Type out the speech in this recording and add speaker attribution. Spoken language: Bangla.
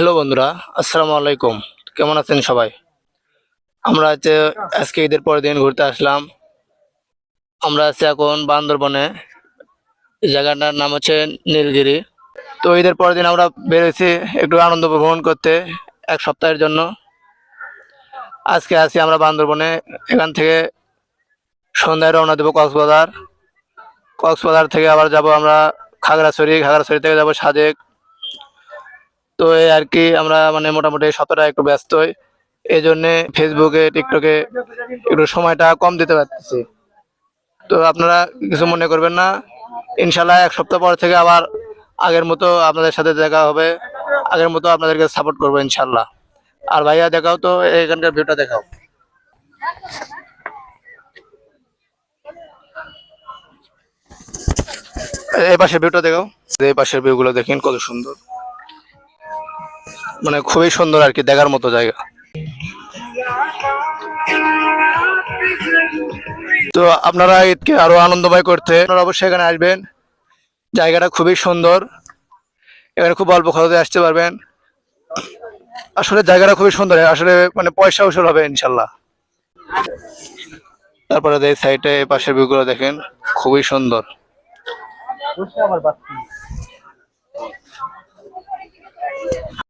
Speaker 1: হ্যালো বন্ধুরা, আসসালামু আলাইকুম। কেমন আছেন সবাই? আমরা আজকে ঈদের পরের দিন ঘুরতে আসলাম। আমরা আছি এখন বান্দরবনে। এই জায়গাটার নাম হচ্ছে নীলগিরি। তো ঈদের পরের দিন আমরা বেরোইছি একটু আনন্দ ভ্রমণ করতে 1 সপ্তাহের জন্য। আজকে আছি আমরা বান্দরবনে। এখান থেকে সন্ধ্যায় রওনা দেবো কক্সবাজার। কক্সবাজার থেকে আবার যাব আমরা খাগড়াছড়ি। খাগড়াছড়ি থেকে যাব সাজেক। তো এই আর কি আমরা মানে মোটামুটি এই সপ্তাহটা একটু ব্যস্তই। এই জন্যে ফেসবুকে টিকটকে একটু সময়টা কম দিতে পারতেছি। তো আপনারা কিছু মনে করবেন না, ইনশাল্লাহ 1 সপ্তাহ পর থেকে আবার আগের মতো আপনাদের সাথে দেখা হবে। আগের মতো আপনাদেরকে সাপোর্ট করবো ইনশাল্লাহ। আর ভাইয়া দেখাও তো এখানকার ভিউটা দেখাও। এই পাশের ভিউটা দেখাও। এই পাশের ভিউগুলো দেখেন কত সুন্দর, মানে খুবই সুন্দর আর কি, দেখার মতো জায়গা। তো আপনারা ঈদকে আরো আনন্দময় করতে আপনারা অবশ্যই এখানে আসবেন। জায়গাটা খুবই সুন্দর। এখানে খুব অল্প খরচে আসতে পারবেন। আসলে জায়গাটা খুবই সুন্দর, আসলে মানে পয়সা উসুল হবে ইনশাল্লাহ। তারপরে এই সাইডে পাশের ভিউগুলো দেখেন, খুবই সুন্দর।